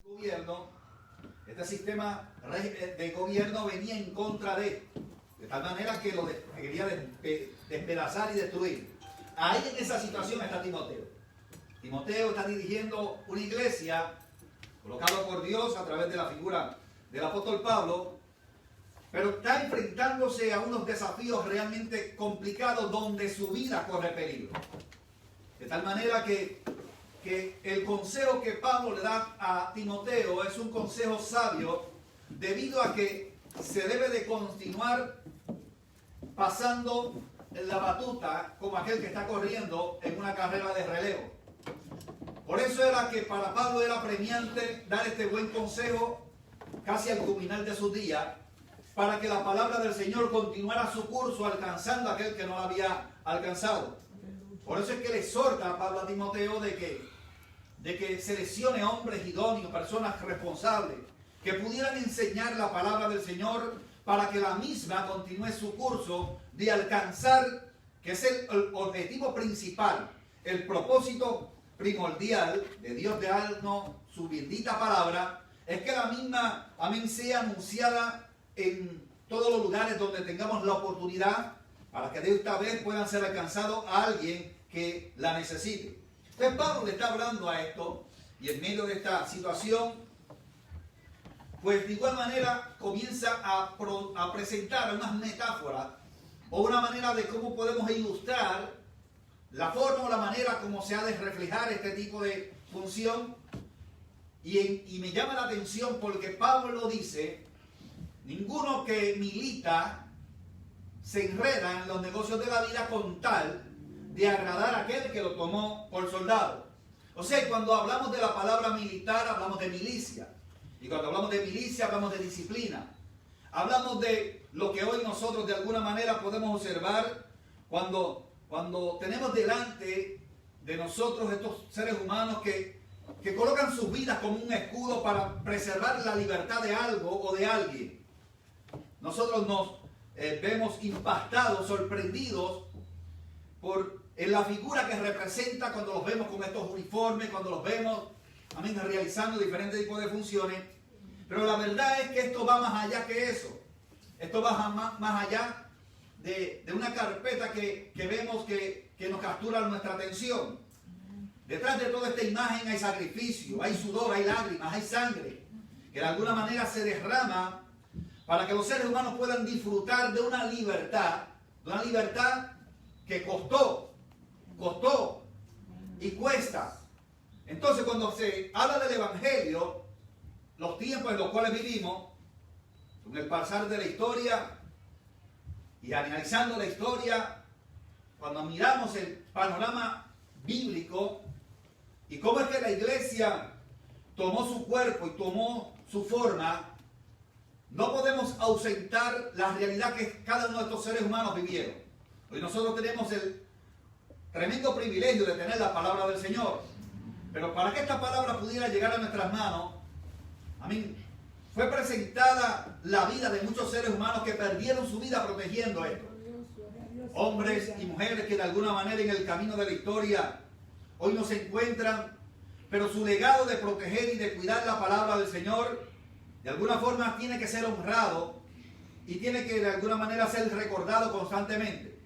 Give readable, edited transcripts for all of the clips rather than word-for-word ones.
gobierno, este sistema de gobierno venía en contra de tal manera que lo quería despedazar y destruir. Ahí en esa situación está Timoteo. Timoteo está dirigiendo una iglesia colocado por Dios a través de la figura del apóstol Pablo, pero está enfrentándose a unos desafíos realmente complicados donde su vida corre peligro. De tal manera que el consejo que Pablo le da a Timoteo es un consejo sabio, debido a que se debe de continuar pasando la batuta como aquel que está corriendo en una carrera de relevo. Por eso era que para Pablo era premiante dar este buen consejo casi al culminar de sus días, para que la palabra del Señor continuara su curso alcanzando a aquel que no la había alcanzado. Por eso es que le exhorta a Pablo a Timoteo de que seleccione hombres idóneos, personas responsables, que pudieran enseñar la palabra del Señor para que la misma continúe su curso de alcanzar, que es el objetivo principal, el propósito primordial de Dios de darnos su bendita palabra, es que la misma, amén, sea anunciada en todos los lugares donde tengamos la oportunidad, para que de esta vez puedan ser alcanzados a alguien que la necesite. Entonces Pablo le está hablando a esto, y en medio de esta situación, pues de igual manera comienza a presentar unas metáforas o una manera de cómo podemos ilustrar la forma o la manera como se ha de reflejar este tipo de función. Y me llama la atención porque Pablo dice: ninguno que milita se enreda en los negocios de la vida con tal de agradar a aquel que lo tomó por soldado. O sea, cuando hablamos de la palabra militar, hablamos de milicia. Y cuando hablamos de milicia, hablamos de disciplina. Hablamos de lo que hoy nosotros de alguna manera podemos observar cuando tenemos delante de nosotros estos seres humanos que colocan sus vidas como un escudo para preservar la libertad de algo o de alguien. Nosotros nos vemos impactados, sorprendidos en la figura que representa cuando los vemos con estos uniformes, cuando los vemos, amén, realizando diferentes tipos de funciones. Pero la verdad es que esto va más allá que eso. Esto va más allá de una carpeta que vemos que nos captura nuestra atención. Detrás de toda esta imagen hay sacrificio, hay sudor, hay lágrimas, hay sangre, que de alguna manera se derrama para que los seres humanos puedan disfrutar de una libertad que costó y cuesta. Entonces, cuando se habla del Evangelio, los tiempos en los cuales vivimos, con el pasar de la historia y analizando la historia, cuando miramos el panorama bíblico y cómo es que la iglesia tomó su cuerpo y tomó su forma, no podemos ausentar la realidad que cada uno de estos seres humanos vivieron. Hoy nosotros tenemos el tremendo privilegio de tener la palabra del Señor. Pero para que esta palabra pudiera llegar a nuestras manos, amén, fue presentada la vida de muchos seres humanos que perdieron su vida protegiendo esto. Hombres y mujeres que de alguna manera en el camino de la historia hoy no se encuentran, pero su legado de proteger y de cuidar la palabra del Señor de alguna forma tiene que ser honrado y tiene que de alguna manera ser recordado constantemente.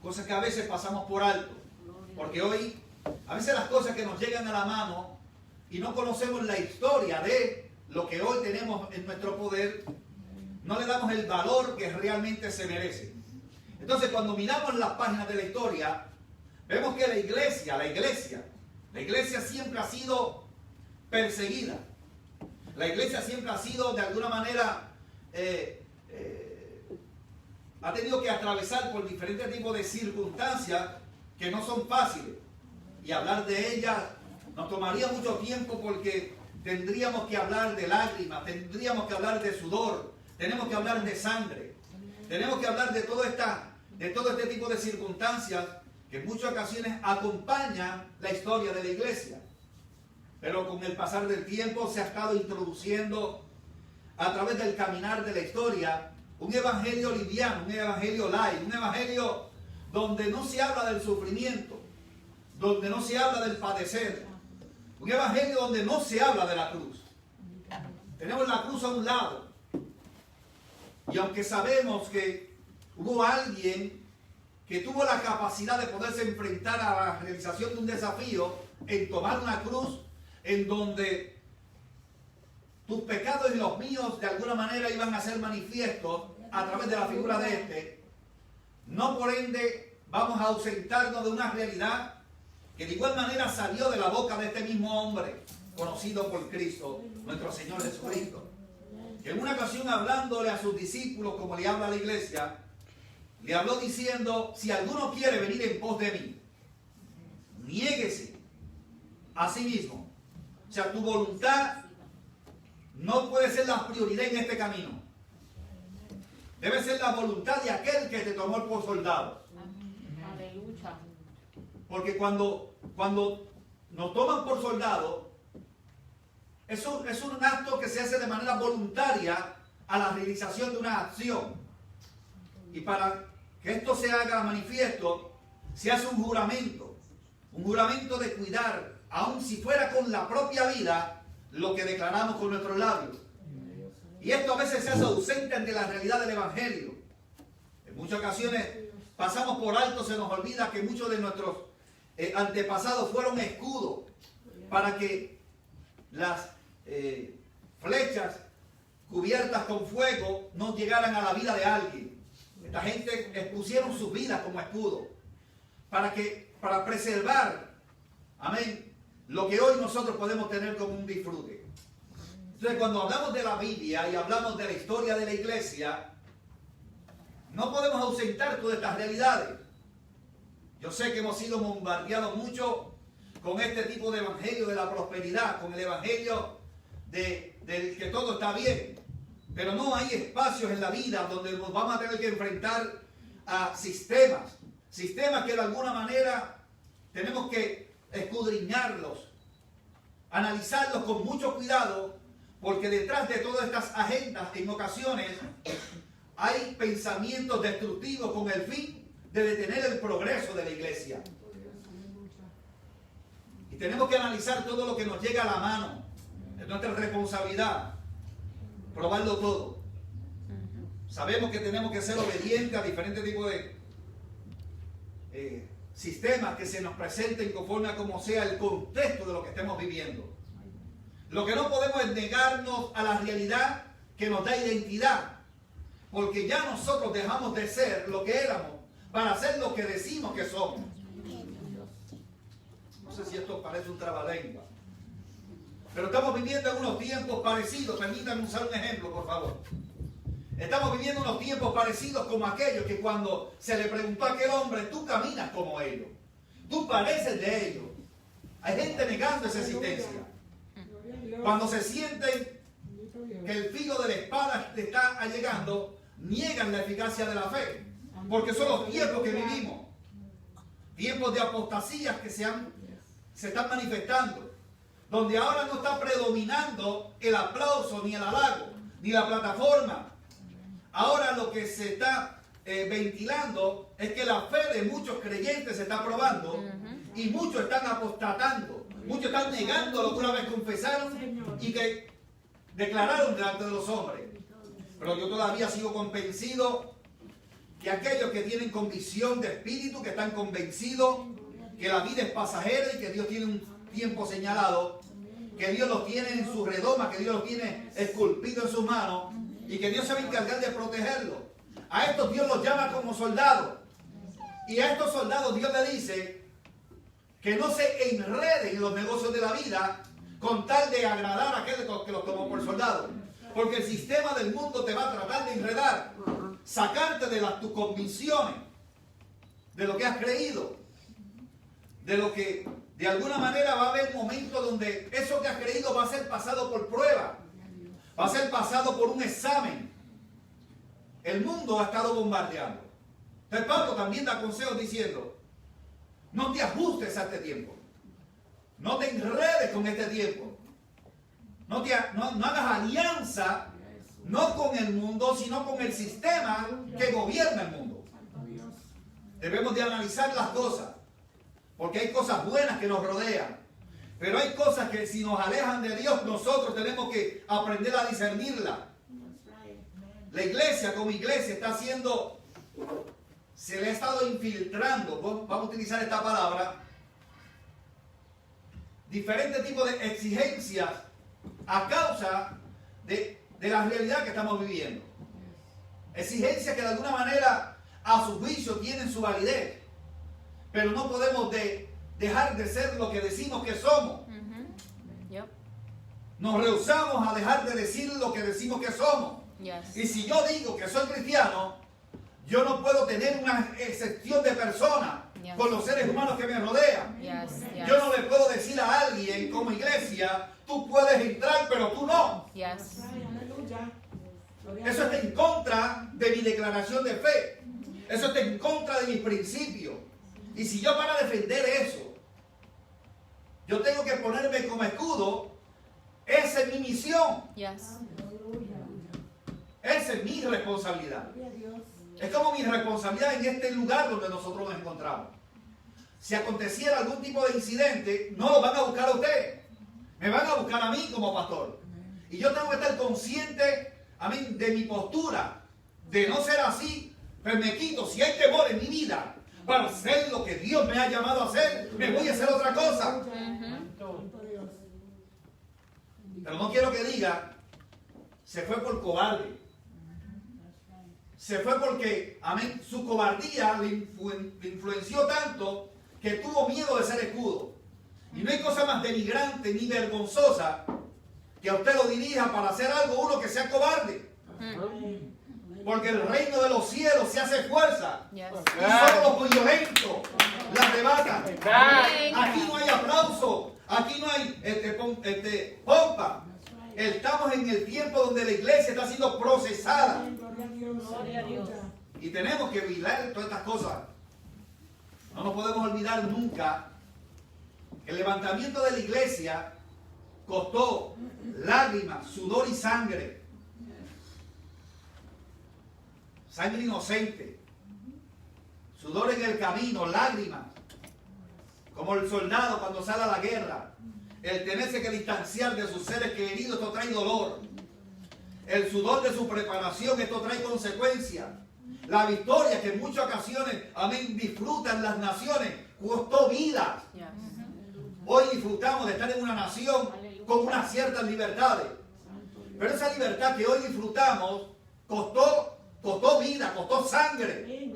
Cosas que a veces pasamos por alto, porque hoy a veces las cosas que nos llegan a la mano y no conocemos la historia de lo que hoy tenemos en nuestro poder, no le damos el valor que realmente se merece. Entonces, cuando miramos las páginas de la historia, vemos que la iglesia siempre ha sido perseguida. La iglesia siempre ha sido, de alguna manera, ha tenido que atravesar por diferentes tipos de circunstancias que no son fáciles. Y hablar de ellas nos tomaría mucho tiempo, porque tendríamos que hablar de lágrimas, tendríamos que hablar de sudor, tenemos que hablar de sangre, tenemos que hablar de todo este tipo de circunstancias que en muchas ocasiones acompañan la historia de la iglesia. Pero con el pasar del tiempo se ha estado introduciendo a través del caminar de la historia un evangelio liviano, un evangelio light, un evangelio donde no se habla del sufrimiento, donde no se habla del padecer, Un evangelio donde no se habla de la cruz. Tenemos la cruz a un lado. Y aunque sabemos que hubo alguien que tuvo la capacidad de poderse enfrentar a la realización de un desafío en tomar una cruz en donde tus pecados y los míos de alguna manera iban a ser manifiestos a través de la figura de este, no por ende vamos a ausentarnos de una realidad que de igual manera salió de la boca de este mismo hombre, conocido por Cristo, nuestro Señor Jesucristo, que en una ocasión hablándole a sus discípulos, como le habla a la iglesia, le habló diciendo: si alguno quiere venir en pos de mí, niéguese a sí mismo. O sea, tu voluntad no puede ser la prioridad en este camino. Debe ser la voluntad de aquel que te tomó por soldado. Aleluya. Porque cuando nos toman por soldado, es un acto que se hace de manera voluntaria a la realización de una acción. Y para que esto se haga manifiesto, se hace un juramento de cuidar, aun si fuera con la propia vida, lo que declaramos con nuestros labios. Y esto a veces se hace ausente ante la realidad del Evangelio. En muchas ocasiones pasamos por alto, se nos olvida que muchos de nuestros antepasados fueron escudos para que las flechas cubiertas con fuego no llegaran a la vida de alguien. Esta gente expusieron sus vidas como escudo para preservar, amén, lo que hoy nosotros podemos tener como un disfrute. Entonces, cuando hablamos de la Biblia y hablamos de la historia de la iglesia, no podemos ausentar todas estas realidades. Yo sé que hemos sido bombardeados mucho con este tipo de evangelio de la prosperidad, con el evangelio del que todo está bien. Pero no hay espacios en la vida donde nos vamos a tener que enfrentar a sistemas que de alguna manera tenemos que escudriñarlos, analizarlos con mucho cuidado, porque detrás de todas estas agendas en ocasiones hay pensamientos destructivos con el fin de detener el progreso de la iglesia. Y tenemos que analizar todo lo que nos llega a la mano. Es nuestra responsabilidad probarlo todo. Sabemos que tenemos que ser obedientes a diferentes tipos de sistemas que se nos presenten conforme a como sea el contexto de lo que estemos viviendo. Lo que no podemos es negarnos a la realidad que nos da identidad, porque ya nosotros dejamos de ser lo que éramos para ser lo que decimos que somos. No sé si esto parece un trabalengua, pero estamos viviendo en unos tiempos parecidos. Permítanme usar un ejemplo, por favor. Estamos viviendo unos tiempos parecidos como aquellos que cuando se le preguntó a aquel hombre: tú caminas como ellos, tú pareces de ellos. Hay gente negando esa existencia. Cuando se sienten que el filo de la espada está allegando, niegan la eficacia de la fe. Porque son los tiempos que vivimos. Tiempos de apostasías que se están manifestando. Donde ahora no está predominando el aplauso, ni el halago, ni la plataforma. Ahora lo que se está ventilando es que la fe de muchos creyentes se está probando y muchos están apostatando. Muchos están negando lo que una vez confesaron y que declararon delante de los hombres. Pero yo todavía sigo convencido que aquellos que tienen convicción de espíritu, que están convencidos que la vida es pasajera y que Dios tiene un tiempo señalado, que Dios los tiene en su redoma, que Dios los tiene esculpido en sus manos y que Dios se va a encargar de protegerlos. A estos Dios los llama como soldados. Y a estos soldados Dios le dice que no se enreden en los negocios de la vida con tal de agradar a aquel que los tomó por soldado. Porque el sistema del mundo te va a tratar de enredar, sacarte de tus convicciones, de lo que has creído, de lo que de alguna manera va a haber momentos donde eso que has creído va a ser pasado por prueba, va a ser pasado por un examen. El mundo ha estado bombardeando. Entonces Pablo también da consejos diciendo: no te ajustes a este tiempo. No te enredes con este tiempo. No hagas alianza, no con el mundo, sino con el sistema que gobierna el mundo. Debemos de analizar las cosas, porque hay cosas buenas que nos rodean. Pero hay cosas que si nos alejan de Dios, nosotros tenemos que aprender a discernirla. La iglesia como iglesia está haciendo, se le ha estado infiltrando, vamos a utilizar esta palabra, diferentes tipos de exigencias a causa de la realidad que estamos viviendo. Exigencias que de alguna manera a su juicio tienen su validez, pero no podemos dejar de ser lo que decimos que somos. Nos rehusamos a dejar de decir lo que decimos que somos. Y si yo digo que soy cristiano, yo no puedo tener una excepción de persona con los seres humanos que me rodean. Yo no le puedo decir a alguien como iglesia, tú puedes entrar, pero tú no. Eso está en contra de mi declaración de fe. Eso está en contra de mis principios. Y si yo para defender eso, yo tengo que ponerme como escudo, esa es mi misión. Esa es mi responsabilidad. Es como mi responsabilidad en este lugar donde nosotros nos encontramos. Si aconteciera algún tipo de incidente, no lo van a buscar a usted. Me van a buscar a mí como pastor. Y yo tengo que estar consciente de mi postura. De no ser así, pero me quito. Si hay temor en mi vida para hacer lo que Dios me ha llamado a hacer, me voy a hacer otra cosa. Pero no quiero que diga, se fue por cobarde. Se fue porque, su cobardía le influenció tanto que tuvo miedo de ser escudo. Y no hay cosa más denigrante ni vergonzosa que a usted lo dirija para hacer algo, uno que sea cobarde. Porque el reino de los cielos se hace fuerza. Y solo los violentos la arrebatan. Aquí no hay aplauso. Aquí no hay pompa. Estamos en el tiempo donde la iglesia está siendo procesada. Y tenemos que vigilar todas estas cosas. No nos podemos olvidar nunca que el levantamiento de la iglesia costó lágrimas, sudor y sangre. Sangre inocente. Sudor en el camino, lágrimas. Como el soldado cuando sale a la guerra. El tenerse que distanciar de sus seres queridos, esto trae dolor. El sudor de su preparación, esto trae consecuencias. La victoria que en muchas ocasiones, disfrutan las naciones, costó vidas. Hoy disfrutamos de estar en una nación con unas ciertas libertades. Pero esa libertad que hoy disfrutamos costó vida, costó sangre.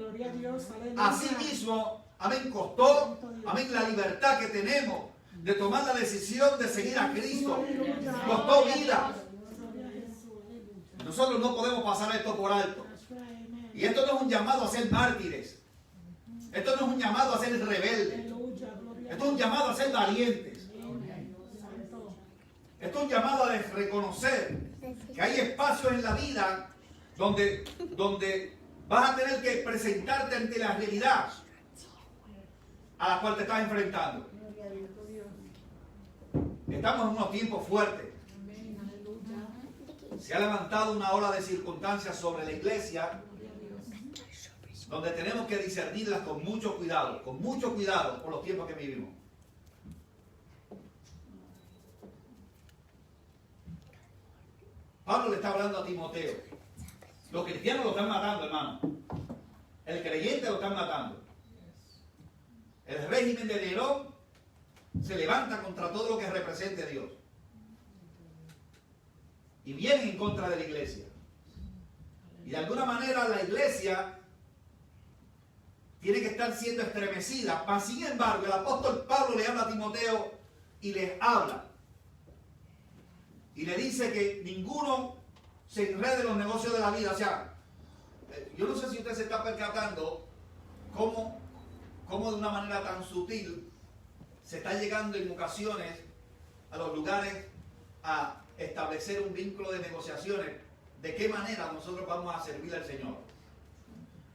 Asimismo, costó, la libertad que tenemos de tomar la decisión de seguir a Cristo. Costó vida. Nosotros no podemos pasar esto por alto. Y esto no es un llamado a ser mártires. Esto no es un llamado a ser rebeldes. Esto es un llamado a ser valientes. Esto es un llamado a reconocer que hay espacios en la vida donde vas a tener que presentarte ante la realidad a la cual te estás enfrentando. Estamos en unos tiempos fuertes. Se ha levantado una ola de circunstancias sobre la iglesia donde tenemos que discernirlas con mucho cuidado por los tiempos que vivimos. Pablo le está hablando a Timoteo. Los cristianos lo están matando, hermano. El creyente lo están matando. El régimen de Nerón se levanta contra todo lo que represente a Dios. Y vienen en contra de la iglesia. Y de alguna manera la iglesia tiene que estar siendo estremecida. Mas, sin embargo, el apóstol Pablo le habla a Timoteo y les habla. Y le dice que ninguno se enrede en los negocios de la vida. O sea, yo no sé si usted se está percatando cómo de una manera tan sutil se está llegando en ocasiones a los lugares a establecer un vínculo de negociaciones. ¿De qué manera nosotros vamos a servir al Señor?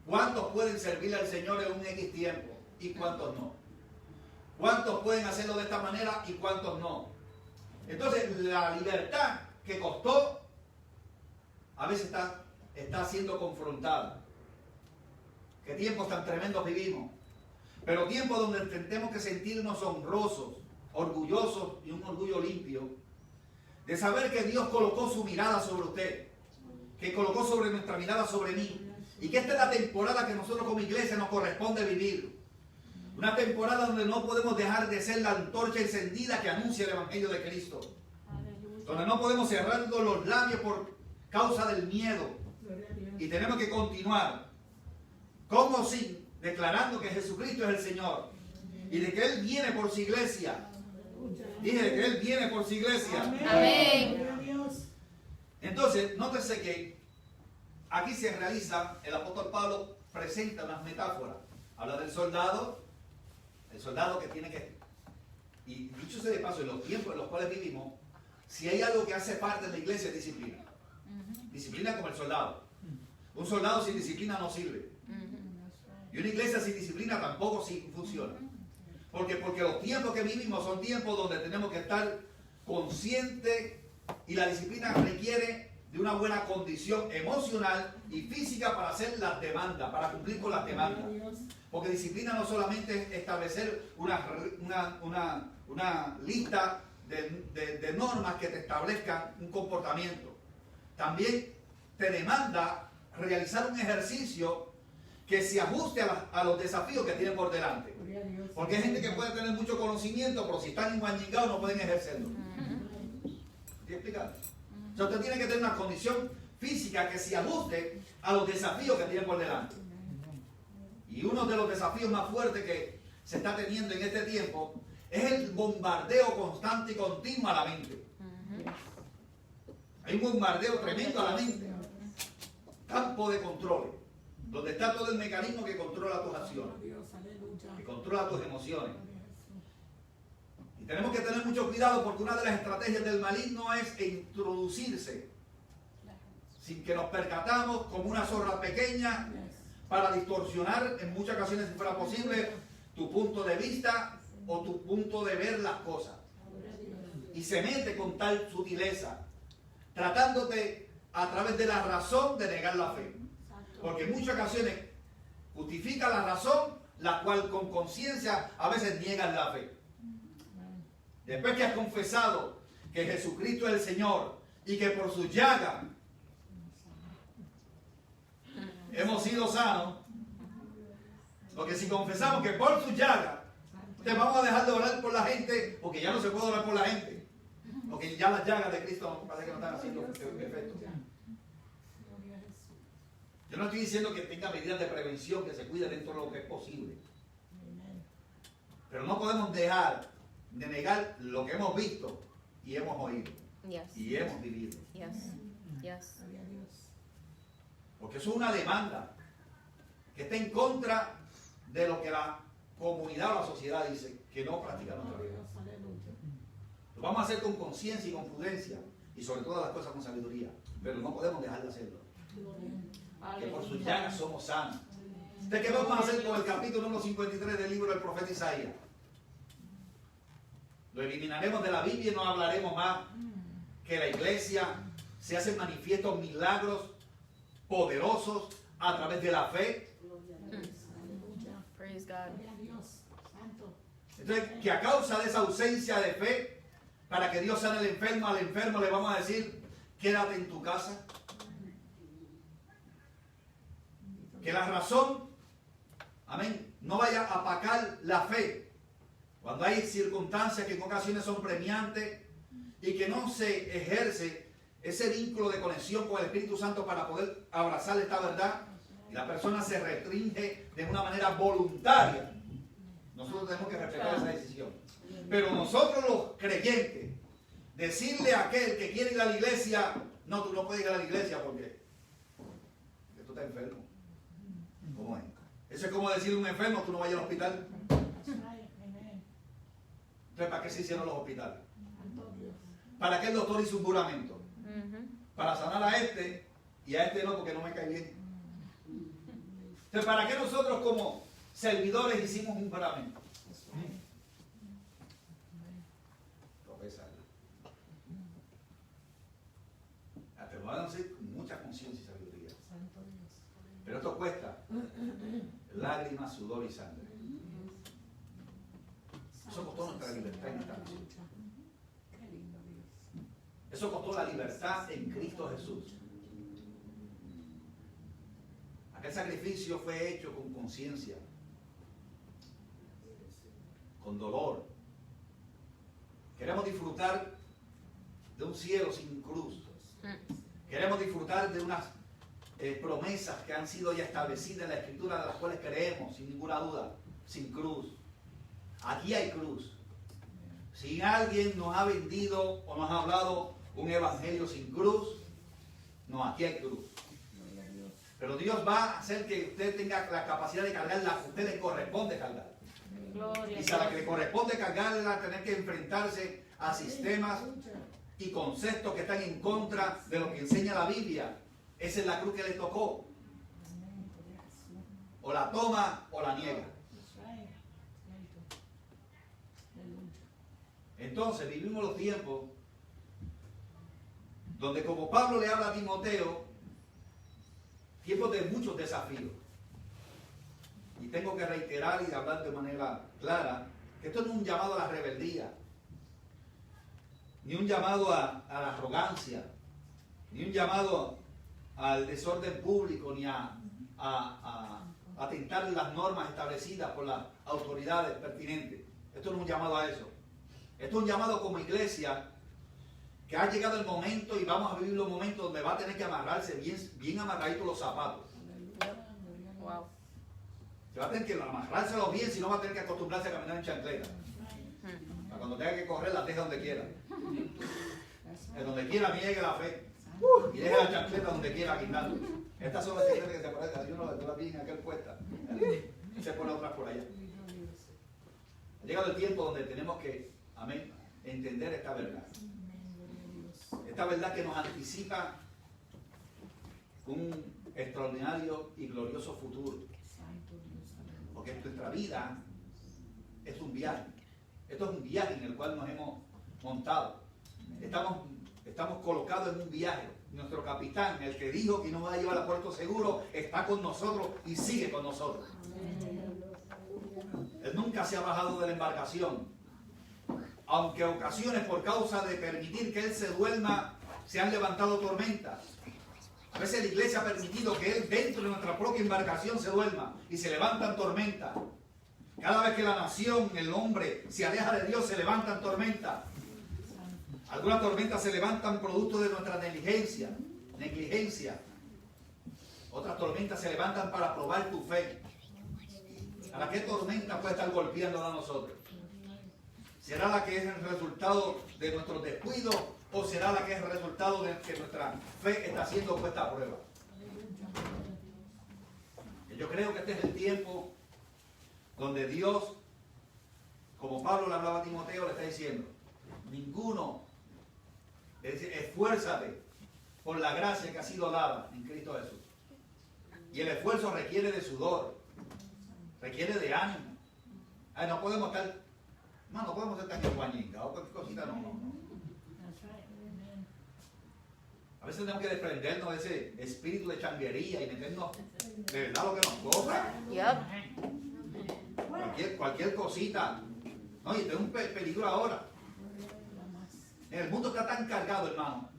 ¿Cuántos pueden servir al Señor en un X tiempo y cuántos no? ¿Cuántos pueden hacerlo de esta manera y cuántos no? Entonces, la libertad que costó a veces está siendo confrontada. ¿Qué tiempos tan tremendos vivimos? Pero tiempos donde tenemos que sentirnos honrosos, orgullosos y un orgullo limpio de saber que Dios colocó su mirada sobre usted, que colocó sobre nuestra mirada sobre mí, y que esta es la temporada que nosotros como iglesia nos corresponde vivir. Una temporada donde no podemos dejar de ser la antorcha encendida que anuncia el Evangelio de Cristo. Donde no podemos cerrar los labios por causa del miedo. Y tenemos que continuar, como sí, declarando que Jesucristo es el Señor. Y de que Él viene por su iglesia. Dije de que Él viene por su iglesia. Amén. Entonces, nótese que aquí se realiza, el apóstol Pablo presenta unas metáforas. Habla del soldado, el soldado que tiene que... Y dicho sea de paso, en los tiempos en los cuales vivimos, si hay algo que hace parte de la iglesia es disciplina. Disciplina como el soldado. Un soldado sin disciplina no sirve. Y una iglesia sin disciplina tampoco funciona. Porque los tiempos que vivimos son tiempos donde tenemos que estar conscientes, y la disciplina requiere de una buena condición emocional y física para hacer las demandas, para cumplir con las demandas. Porque disciplina no solamente es establecer una lista de normas que te establezcan un comportamiento. También te demanda realizar un ejercicio que se ajuste a los desafíos que tienen por delante. Porque hay gente que puede tener mucho conocimiento, pero si están enguañigados no pueden ejercerlo. ¿Estoy explicando? O sea, usted tiene que tener una condición física que se ajuste a los desafíos que tienen por delante. Y uno de los desafíos más fuertes que se está teniendo en este tiempo es el bombardeo constante y continuo a la mente. Hay un bombardeo tremendo a la mente. Campo de control, donde está todo el mecanismo que controla tus acciones, que controla tus emociones. Y tenemos que tener mucho cuidado, porque una de las estrategias del maligno es introducirse sin que nos percatamos como una zorra pequeña para distorsionar en muchas ocasiones, si fuera posible, tu punto de vista o tu punto de ver las cosas. Y se mete con tal sutileza, tratándote a través de la razón de negar la fe. Porque en muchas ocasiones justifica la razón, la cual con conciencia a veces niegan la fe. Después que has confesado que Jesucristo es el Señor y que por su llaga hemos sido sanos, porque si confesamos que por su llaga te vamos a dejar de orar por la gente, porque ya no se puede orar por la gente, porque ya las llagas de Cristo parece que no están haciendo efecto. Yo no estoy diciendo que tenga medidas de prevención, que se cuide dentro de lo que es posible, pero no podemos dejar de negar lo que hemos visto y hemos oído y hemos vivido. Porque eso es una demanda que está en contra de lo que la comunidad o la sociedad dice que no practica nuestra vida. Lo vamos a hacer con conciencia y con prudencia, y sobre todas las cosas con sabiduría, pero no podemos dejar de hacerlo. Que por sus llagas somos sanos. ¿De qué vamos a hacer con el capítulo número 53 del libro del profeta Isaías? Lo eliminaremos de la Biblia y no hablaremos más. Que la iglesia se hacen manifiestos milagros poderosos a través de la fe. Praise God. Entonces, que a causa de esa ausencia de fe, para que Dios sane al enfermo le vamos a decir, quédate en tu casa. Que la razón, amén, no vaya a apacar la fe. Cuando hay circunstancias que en ocasiones son premiantes y que no se ejerce ese vínculo de conexión con el Espíritu Santo para poder abrazar esta verdad, y la persona se restringe de una manera voluntaria, nosotros tenemos que respetar esa decisión. Pero nosotros los creyentes, decirle a aquel que quiere ir a la iglesia, no, tú no puedes ir a la iglesia porque tú estás enfermo. ¿Cómo es? Eso es como decirle a un enfermo, tú no vayas al hospital. Entonces, ¿para qué se hicieron los hospitales? ¿Para qué el doctor hizo un juramento? Para sanar a este y a este no, porque no me cae bien. Entonces, ¿para qué nosotros como servidores hicimos un juramento? Te lo van a decir con mucha conciencia y sabiduría. Pero esto cuesta lágrimas, sudor y sangre. Eso costó nuestra libertad en esta nación. Eso costó la libertad en Cristo Jesús. Aquel sacrificio fue hecho con conciencia, con dolor. Queremos disfrutar de un cielo sin cruz. Queremos disfrutar de unas promesas que han sido ya establecidas en la Escritura, de las cuales creemos, sin ninguna duda, sin cruz. Aquí hay cruz. Si alguien nos ha vendido o nos ha hablado un evangelio sin cruz, no, aquí hay cruz. Pero Dios va a hacer que usted tenga la capacidad de cargar la que a usted le corresponde cargar. Y si a la que le corresponde cargarla, tener que enfrentarse a sistemas y conceptos que están en contra de lo que enseña la Biblia. Esa es la cruz que le tocó. O la toma o la niega. Entonces vivimos los tiempos donde, como Pablo le habla a Timoteo, tiempos de muchos desafíos. Y tengo que reiterar y hablar de manera clara que esto no es un llamado a la rebeldía, ni un llamado a la arrogancia, ni un llamado al desorden público, ni a atentar las normas establecidas por las autoridades pertinentes. Esto no es un llamado a eso. Esto es un llamado como iglesia, que ha llegado el momento y vamos a vivir los momentos donde va a tener que amarrarse bien amarraditos los zapatos. Wow. Se va a tener que amarrárselos bien, si no va a tener que acostumbrarse a caminar en chancleta. Para cuando tenga que correr, la deja donde quiera. En donde quiera niegue la fe. Y deje la chancleta donde quiera guindando. Estas son las chancletas que se acuerdan, hay uno de las vi en aquel puesta. Y se pone otras por allá. Ha llegado el tiempo donde tenemos que, amén, entender esta verdad. Esta verdad que nos anticipa un extraordinario y glorioso futuro. Porque nuestra vida es un viaje. Esto es un viaje en el cual nos hemos montado. Estamos colocados en un viaje. Nuestro capitán, el que dijo que nos va a llevar a puerto seguro, está con nosotros y sigue con nosotros. Él nunca se ha bajado de la embarcación. Aunque a ocasiones, por causa de permitir que él se duerma, se han levantado tormentas. A veces la iglesia ha permitido que él dentro de nuestra propia embarcación se duerma y se levantan tormentas. Cada vez que la nación, el hombre, se aleja de Dios, se levantan tormentas. Algunas tormentas se levantan producto de nuestra negligencia. Otras tormentas se levantan para probar tu fe. ¿A qué tormenta puede estar golpeando a nosotros? ¿Será la que es el resultado de nuestro descuido o será la que es el resultado de que nuestra fe está siendo puesta a prueba? Yo creo que este es el tiempo donde Dios, como Pablo le hablaba a Timoteo, le está diciendo, esfuérzate por la gracia que ha sido dada en Cristo Jesús. Y el esfuerzo requiere de sudor, requiere de ánimo. Ay, no podemos ser tan enguañitas o cualquier cosita, no. A veces tenemos que desprendernos de ese espíritu de changuería y meternos de verdad lo que nos toca. Cualquier cosita. No, y esto es un peligro ahora. El mundo está tan cargado, hermano.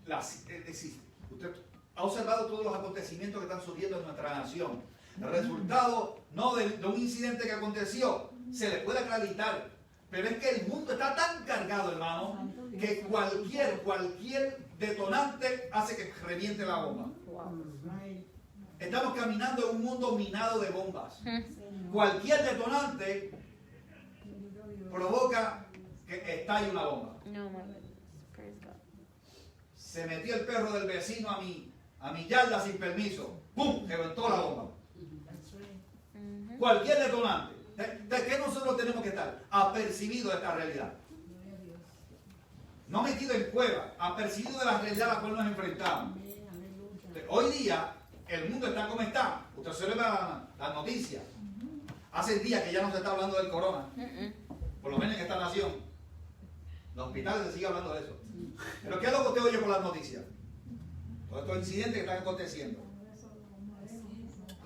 Usted ha observado todos los acontecimientos que están sucediendo en nuestra nación. El resultado no de un incidente que aconteció se le puede acreditar, pero es que el mundo está tan cargado, hermano, que cualquier detonante hace que reviente la bomba. Estamos caminando en un mundo minado de bombas. Cualquier detonante provoca que estalle una bomba. Se metió el perro del vecino a mi yarda sin permiso. ¡Pum! Reventó la bomba. Cualquier detonante. ¿De qué nosotros tenemos que estar? Apercibidos de esta realidad. No metido en cueva, apercibido de la realidad a la cual nos enfrentamos. Hoy día, el mundo está como está. Usted observa las noticias. Hace días que ya no se está hablando del corona. Por lo menos en esta nación. Los hospitales se sigue hablando de eso. Pero ¿qué es lo que usted oye por las noticias? Todos estos incidentes que están aconteciendo.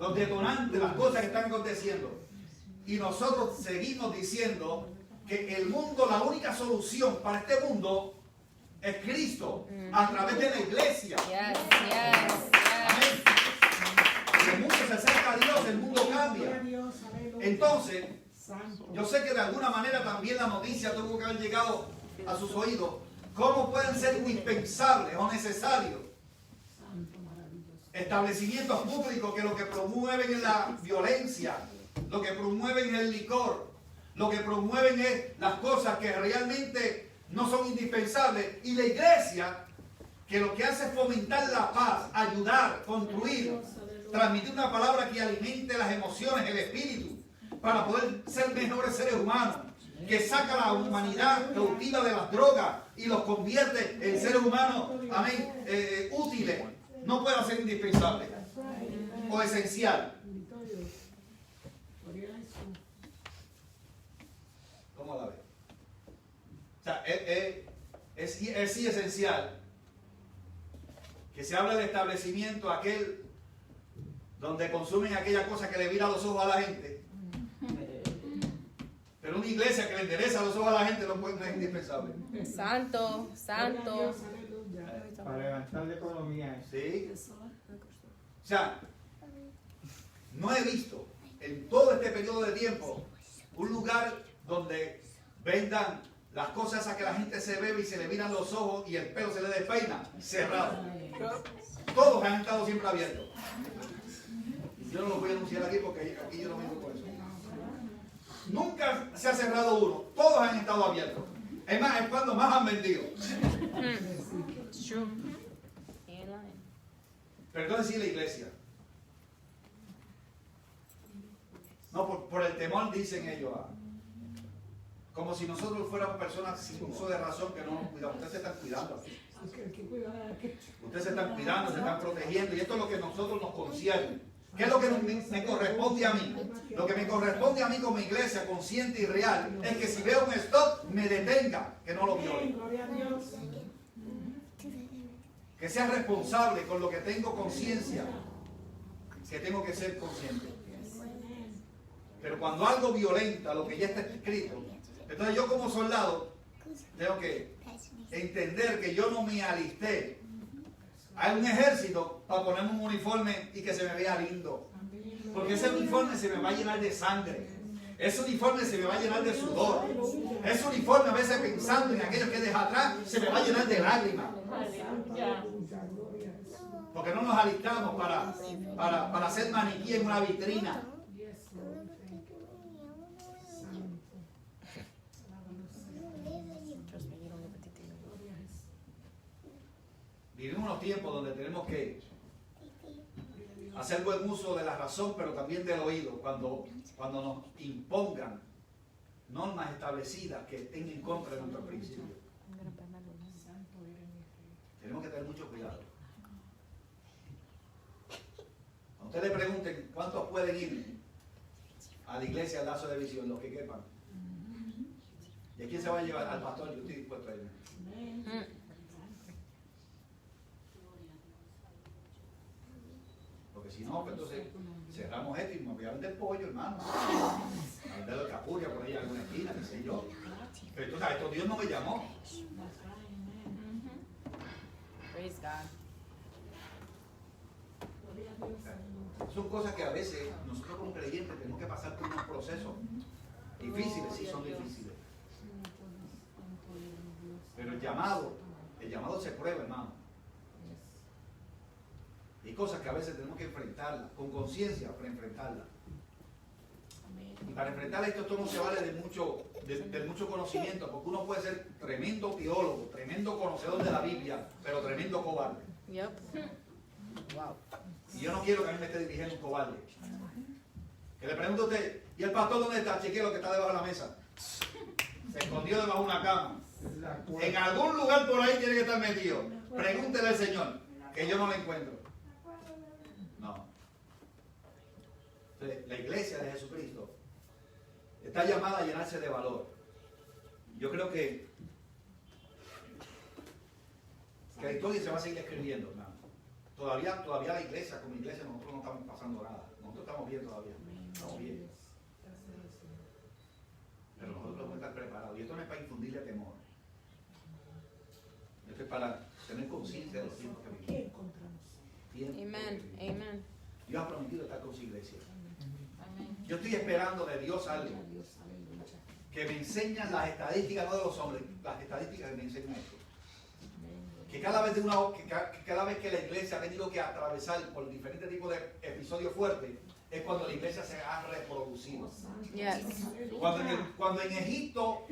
Los detonantes, las cosas que están aconteciendo. Y nosotros seguimos diciendo que el mundo, la única solución para este mundo es Cristo, a través de la iglesia. Amén. Si el mundo se acerca a Dios, el mundo cambia. Entonces, yo sé que de alguna manera también la noticia tuvo que haber llegado a sus oídos. ¿Cómo pueden ser indispensables o necesarios establecimientos públicos que lo que promueven es la violencia, lo que promueven es el licor, lo que promueven es las cosas que realmente no son indispensables? Y la iglesia, que lo que hace es fomentar la paz, ayudar, construir, transmitir una palabra que alimente las emociones, el espíritu, para poder ser mejores seres humanos, que saca a la humanidad cautiva de las drogas y los convierte en seres humanos, amén, útiles. No puede ser indispensable o esencial. ¿Cómo la ve? O sea, es sí esencial que se hable de establecimiento aquel donde consumen aquella cosa que le vira los ojos a la gente. Pero una iglesia que le interesa los ojos a la gente no es indispensable. Santo, santo. Para levantar la economía. ¿Sí? O sea, no he visto en todo este periodo de tiempo un lugar donde vendan las cosas esas que la gente se bebe y se le miran los ojos y el pelo se le despeina, cerrado. Todos han estado siempre abiertos. Yo no lo voy a anunciar aquí porque aquí yo no me por eso. Nunca se ha cerrado uno, todos han estado abiertos. Es más, es cuando más han vendido. Pero entonces sí la iglesia. No, por el temor dicen ellos. Como si nosotros fuéramos personas sin uso de razón que no nos cuidamos. Ustedes se están cuidando. Ustedes se están cuidando, se están protegiendo. Y esto es lo que nosotros nos concierne. ¿Qué es lo que me corresponde a mí? Lo que me corresponde a mí como iglesia consciente y real es que si veo un stop, me detenga, que no lo viole. Que sea responsable con lo que tengo conciencia, que tengo que ser consciente. Pero cuando algo violenta lo que ya está escrito, entonces yo como soldado tengo que entender que yo no me alisté a un ejército para ponerme un uniforme y que se me vea lindo. Porque ese uniforme se me va a llenar de sangre. Ese uniforme se me va a llenar de sudor. Ese uniforme a veces pensando en aquello que deja atrás se me va a llenar de lágrimas. Porque no nos alistamos para hacer maniquí en una vitrina. Vivimos unos tiempos donde tenemos que hacer buen uso de la razón, pero también del oído, cuando nos impongan normas establecidas que estén en contra de nuestros principios. Tenemos que tener mucho cuidado. A usted le pregunten cuántos pueden ir a la iglesia al lazo de visión, los que quepan. ¿Y a quién se va a llevar? Al pastor. Yo estoy dispuesto a irme. Porque si no, pues entonces cerramos esto y nos voy a vender pollo, hermano. A vender la capuria por ahí en alguna esquina, qué sé yo. Pero entonces a esto Dios no me llamó. Praise God. Son cosas que a veces nosotros como creyentes tenemos que pasar por unos procesos difíciles, sí son difíciles. Pero el llamado se prueba, hermano. Y hay cosas que a veces tenemos que enfrentarlas, con conciencia para enfrentarlas. Y para enfrentar esto no se vale de mucho conocimiento, porque uno puede ser tremendo teólogo, tremendo conocedor de la Biblia, pero tremendo cobarde. Yep. Wow. Y yo no quiero que a mí me esté dirigiendo un cobarde. Que le pregunte a usted, ¿y el pastor dónde está? Chequee lo que está debajo de la mesa. Se escondió debajo de una cama. En algún lugar por ahí tiene que estar metido. Pregúntele al Señor, que yo no lo encuentro. No. Entonces, la iglesia de Jesucristo está llamada a llenarse de valor. Yo creo que la historia se va a seguir escribiendo, hermano. Todavía la iglesia, como iglesia, nosotros no estamos pasando nada. Nosotros estamos bien todavía. Estamos bien. Pero nosotros estar preparado. Y esto no es para infundirle temor. Esto es para tener conciencia de los tiempos que vivimos. Amen. Amen. Dios ha prometido estar con su iglesia. Yo estoy esperando de Dios algo. Que me enseñan las estadísticas, no de los hombres, las estadísticas que me enseñan esto. Que cada vez que la iglesia ha tenido que atravesar por diferentes tipos de episodios fuertes, es cuando la iglesia se ha reproducido. Yes. Cuando en Egipto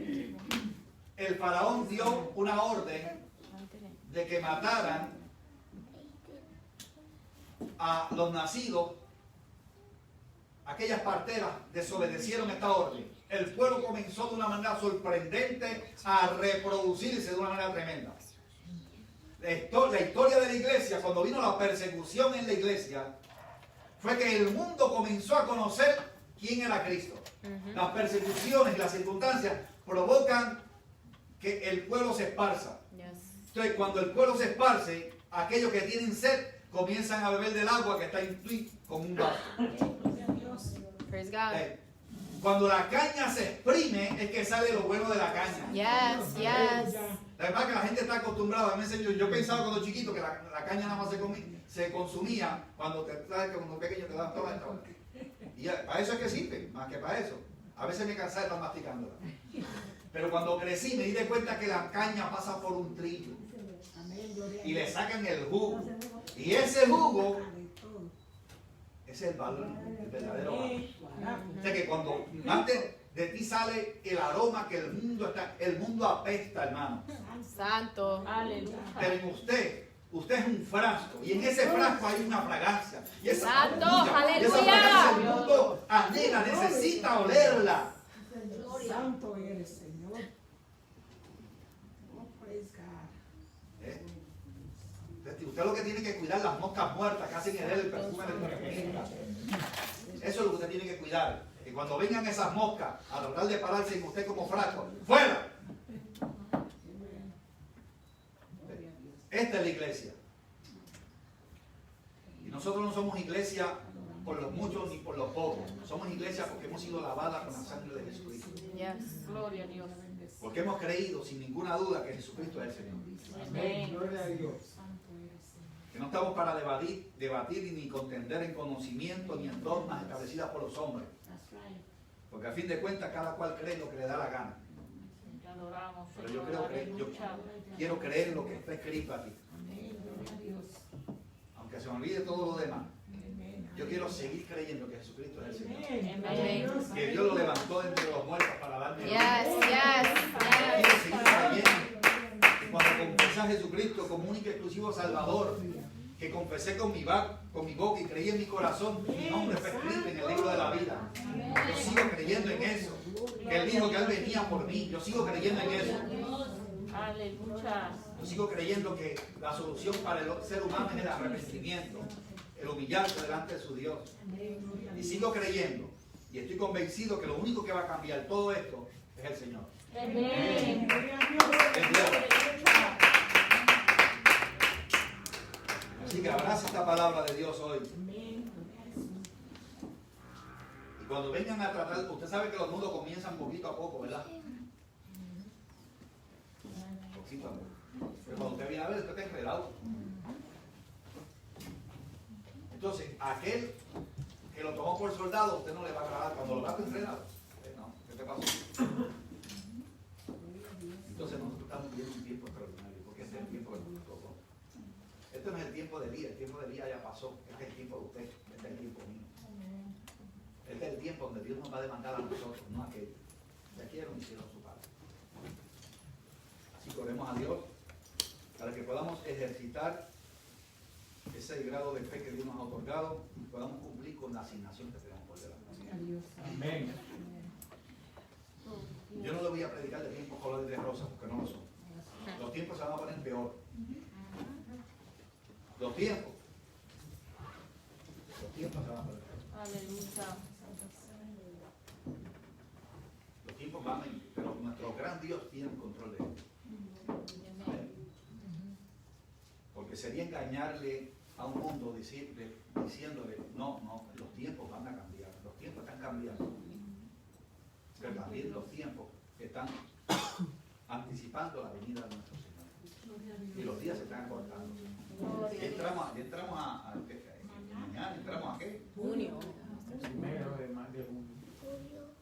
el faraón dio una orden de que mataran a los nacidos, aquellas parteras desobedecieron esta orden. El pueblo comenzó de una manera sorprendente a reproducirse de una manera tremenda. La historia de la iglesia, cuando vino la persecución en la iglesia, fue que el mundo comenzó a conocer quién era Cristo. Las persecuciones y las circunstancias provocan que el pueblo se esparza. Entonces, cuando el pueblo se esparce, aquellos que tienen sed comienzan a beber del agua que está en ti como un vaso. Praise God. Cuando la caña se exprime, es que sale lo bueno de la caña. Yes, yes. La verdad que la gente está acostumbrada. Yo pensaba cuando chiquito que la caña nada más se consumía cuando cuando pequeño te daban toda esta. Y para eso es que sirve, más que para eso. A veces me cansaba de estar masticándola. Pero cuando crecí me di de cuenta que la caña pasa por un trillo. Y le sacan el jugo. Y ese jugo, ese es el valor, el verdadero valor. O sea que cuando antes de ti sale el aroma que el mundo apesta, hermano. Santo. Aleluya. Pero en usted es un frasco. Y en ese frasco hay una fragancia. Y esa Santo, fragancia, y esa aleluya. fragancia el mundo anhela, necesita olerla. Santo eres, Señor. Oh, praise God. Usted lo que tiene que cuidar las moscas muertas que hacen el perfume del perfumista. Eso es lo que usted tiene que cuidar. Que cuando vengan esas moscas a tratar de pararse en usted como frasco, ¡fuera! Esta es la iglesia. Y nosotros no somos iglesia por los muchos ni por los pocos. Somos iglesia porque hemos sido lavadas con la sangre de Jesucristo. Yes. Gloria a Dios. Porque hemos creído sin ninguna duda que Jesucristo es el Señor. Amén. Gloria a Dios. Que no estamos para debatir ni contender en conocimiento ni en dogmas establecidas por los hombres. Porque a fin de cuentas cada cual cree lo que le da la gana. Te adoramos, Pero Señor. yo Aleluya. quiero creer en lo que está escrito aquí. Aunque se me olvide todo lo demás. Yo quiero seguir creyendo que Jesucristo es el Señor. Amén. Que Dios lo levantó de entre los muertos para darme Yes, vida. yes, Quiero seguir creyendo que cuando confesé a Jesucristo como único y exclusivo Salvador, que confesé con mi boca y creí en mi corazón, mi nombre fue escrito en el libro de la vida. Yo sigo creyendo en eso. Que Él dijo que Él venía por mí. Yo sigo creyendo en eso. Aleluya. Yo sigo creyendo que la solución para el ser humano es el arrepentimiento, el humillarse delante de su Dios. Y sigo creyendo y estoy convencido que lo único que va a cambiar todo esto es el Señor. Amén. Es Dios. Así que abraza esta palabra de Dios hoy. Y cuando vengan a tratar, usted sabe que los mundos comienzan poquito a poco, ¿verdad? Poquito a poco. Pero cuando usted viene a ver, usted está enredado. Entonces, aquel que lo tomó por soldado, usted no le va a agradar. Cuando lo va a enredado, no, ¿qué te pasó? Entonces nosotros estamos viviendo un tiempo extraordinario, porque este es el tiempo que nos tocó. Este no es el tiempo de Elías, el tiempo de Elías ya pasó. Este es el tiempo de usted, este es el tiempo mío. Este es el tiempo donde Dios nos va a demandar a nosotros, no a aquellos. Ya quiero hicieron su parte. Así que oremos a Dios para que podamos ejercitar ese grado de fe que Dios nos ha otorgado y podamos cumplir con la asignación que tenemos por delante. Amén. Yo no le voy a predicar de tiempos colores de rosa porque no lo son. Los tiempos se van a poner peor. Los tiempos se van a poner peor. Aleluya. Los tiempos van a ir, pero nuestro gran Dios tiene el control de él. Porque sería engañarle a un mundo diciéndole, no, los tiempos van a cambiar, los tiempos están cambiando. Pero también los tiempos que están anticipando la venida de nuestro Señor. Y los días se están acortando. Ya entramos mañana entramos a qué? Junio. Primero de más de junio.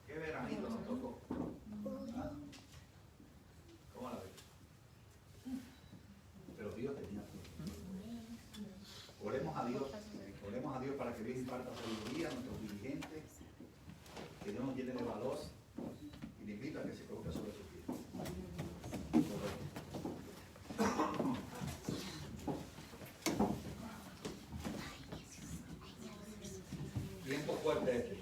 ¿Qué veranito nos tocó? ¿Ah? ¿Cómo la ves? Pero Dios tenía todo. Oremos a Dios para que Dios imparta sabiduría a nuestros dirigentes, que Dios nos llene de valor y le invito a que se coloque sobre sus pies. Tiempo fuerte este.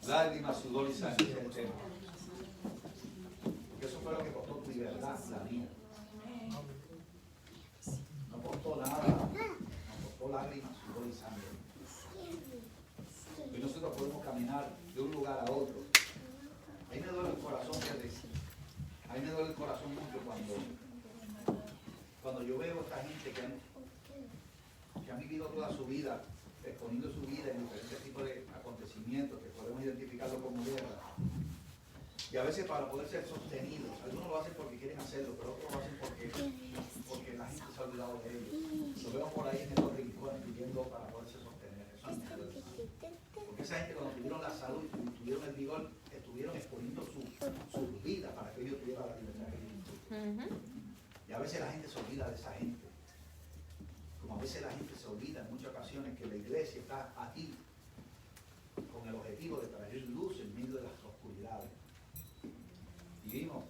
Lágrimas, sudor y sangre es el tema. Porque eso fue lo que costó tu libertad, la mía. No costó nada, no costó lágrimas, sudor y sangre. Y nosotros podemos caminar de un lugar a otro. Ahí me duele el corazón, fíjate. Ahí me duele el corazón mucho cuando yo veo a esta gente que han vivido toda su vida exponiendo su vida en diferentes tipos de acontecimientos que podemos identificarlo como guerra. Y a veces para poder ser sostenidos, algunos lo hacen porque quieren hacerlo, pero otros lo hacen porque la gente se ha olvidado de ellos. Lo veo por ahí en estos rincones pidiendo para poderse sostener. Eso es muy porque esa gente cuando tuvieron la salud y tuvieron el vigor, estuvieron exponiendo su vida para que ellos tuvieran la libertad que ellos. Y a veces la gente se olvida de esa gente. Como a veces la gente se olvida en muchas ocasiones que la iglesia está aquí con el objetivo de traer luz en medio de las oscuridades. Y vimos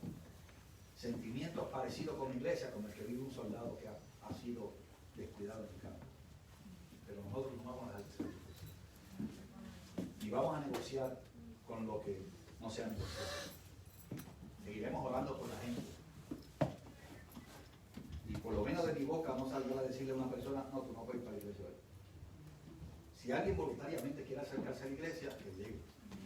sentimientos parecidos con la iglesia, como el que vive un soldado que ha sido descuidado en el campo. Pero nosotros no vamos a dejar de ser iglesia. Y vamos a negociar con lo que no sea negociado. Seguiremos orando por la gente. Y por lo menos de mi boca no saldrá a decirle a una persona, no, tú no puedes ir para la iglesia hoy. Si alguien voluntariamente quiere acercarse a la iglesia, que llegue.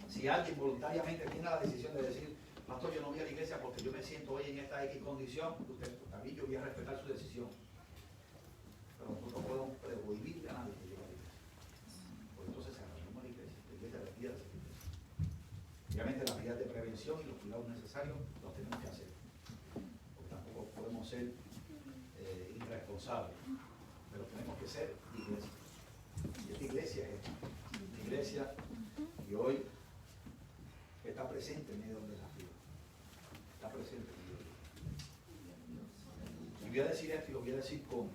Si alguien voluntariamente tiene la decisión de decir, pastor, yo no voy a la iglesia porque yo me siento hoy en esta X condición, usted también yo voy a respetar su decisión. Pero nosotros no podemos prohibirle a nadie que llegue a la iglesia. Pues entonces se arreglamos a la iglesia requiere de esa iglesia. Obviamente las medidas de prevención y los cuidados necesarios los tenemos que hacer. Porque tampoco podemos ser irresponsables, pero tenemos que ser iglesia. Y esta iglesia es una iglesia que hoy está presente en medio de las vidas. Está presente en medio de las vidas. Y voy a decir esto y lo voy a decir con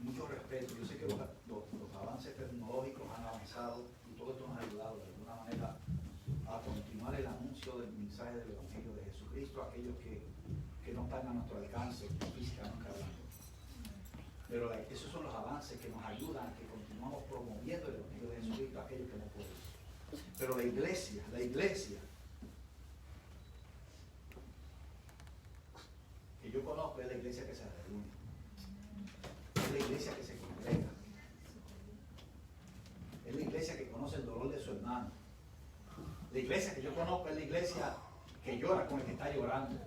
mucho respeto. Yo sé que los avances tecnológicos han avanzado y todo esto nos ha ayudado de alguna manera a continuar el anuncio del mensaje del Evangelio de Jesucristo a aquellos que no están a nuestro alcance físicamente hablando. Pero esos son los avances que nos ayudan a que continuamos promoviendo el Evangelio de Jesucristo a aquellos que no pueden. Pero la iglesia que yo conozco es la iglesia que se reúne. Es la iglesia que se congrega. Es la iglesia que conoce el dolor de su hermano. La iglesia que yo conozco es la iglesia que llora con el que está llorando.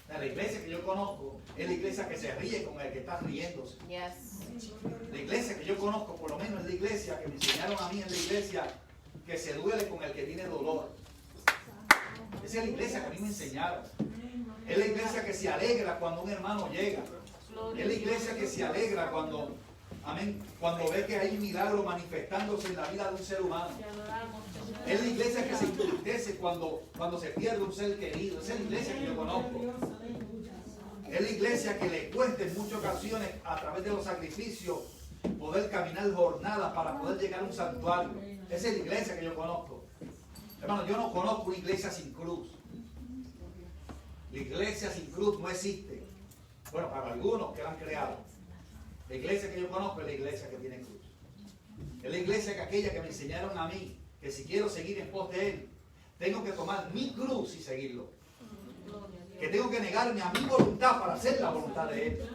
La iglesia que yo conozco es la iglesia que se ríe con el que está riéndose. Yes. La iglesia que yo conozco, por lo menos es la iglesia que me enseñaron a mí, es la iglesia que se duele con el que tiene dolor. Esa es la iglesia que a mí me enseñaron. Es la iglesia que se alegra cuando un hermano llega. Es la iglesia que se alegra cuando, amén, cuando ve que hay un milagro manifestándose en la vida de un ser humano. Es la iglesia que se entristece cuando se pierde un ser querido. Esa es la iglesia que yo conozco. Es la iglesia que le cuesta en muchas ocasiones a través de los sacrificios poder caminar jornadas para poder llegar a un santuario. Esa es la iglesia que yo conozco. Hermano, yo no conozco una iglesia sin cruz. La iglesia sin cruz no existe. Bueno, para algunos que la han creado. La iglesia que yo conozco es la iglesia que tiene cruz. Es la iglesia que aquella que me enseñaron a mí, que si quiero seguir en pos de Él, tengo que tomar mi cruz y seguirlo. Que tengo que negarme a mi voluntad para hacer la voluntad de Él.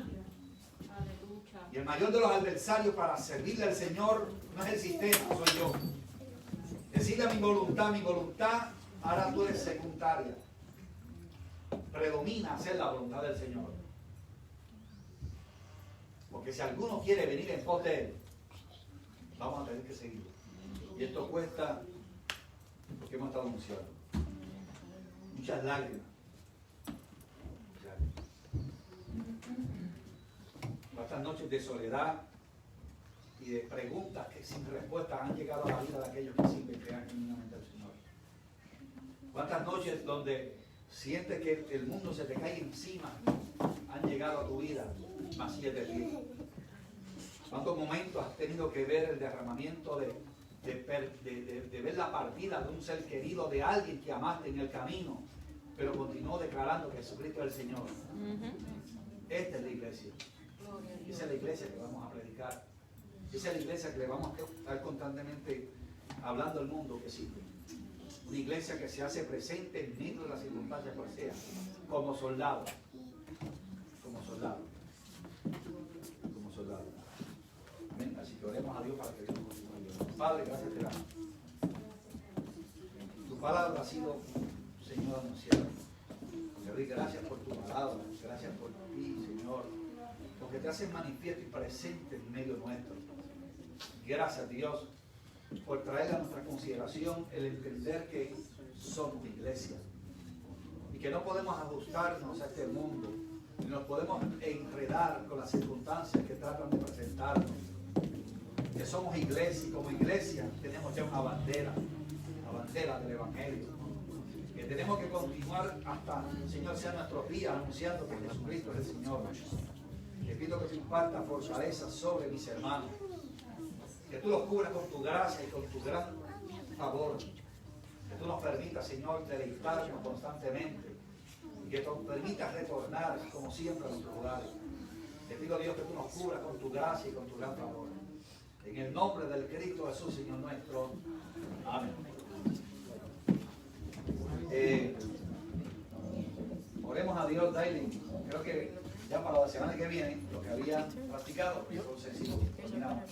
Y el mayor de los adversarios para servirle al Señor no es el sistema, soy yo. Decirle a mi voluntad, ahora tú eres secundaria. Predomina hacer la voluntad del Señor. Porque si alguno quiere venir en pos de Él, vamos a tener que seguirlo. Y esto cuesta porque hemos estado anunciando. Muchas lágrimas. Cuántas noches de soledad y de preguntas que sin respuesta han llegado a la vida de aquellos que sirven, que crean genuinamente al Señor. Cuántas noches donde sientes que el mundo se te cae encima han llegado a tu vida, mas sí es de ti. ¿Cuántos momentos has tenido que ver el derramamiento de ver la partida de un ser querido, de alguien que amaste en el camino, pero continuó declarando que Jesucristo es el Señor? Esta es la iglesia. Esa es la iglesia que vamos a predicar. Esa es la iglesia que le vamos a estar constantemente hablando al mundo que sirve. Una iglesia que se hace presente en medio de las circunstancias cual sea, como soldado. Como soldado. Como soldado. Amén. Así que oremos a Dios para que Dios nos ayude. Padre, gracias te damos. Tu palabra ha sido, Señor, anunciada. Te doy gracias por tu palabra, gracias por ti, Señor, porque te haces manifiesto y presente en medio nuestro. Gracias, Dios, por traer a nuestra consideración el entender que somos iglesia y que no podemos ajustarnos a este mundo, ni nos podemos enredar con las circunstancias que tratan de presentarnos. Que somos iglesia y como iglesia tenemos ya una bandera, la bandera del Evangelio. Que tenemos que continuar hasta, Señor, sea nuestros días anunciando que Jesucristo es el Señor. Te pido que tú impartas fortaleza sobre mis hermanos. Que tú los cubras con tu gracia y con tu gran favor. Que tú nos permitas, Señor, deleitarnos constantemente. Y que nos permitas retornar, como siempre, a nuestros lugares. Te pido, Dios, que tú nos cubras con tu gracia y con tu gran favor. En el nombre del Cristo Jesús, Señor nuestro. Amén. Oremos a Dios, Daily. Creo que ya para la semana que viene, lo que había practicado, entonces sí, terminamos.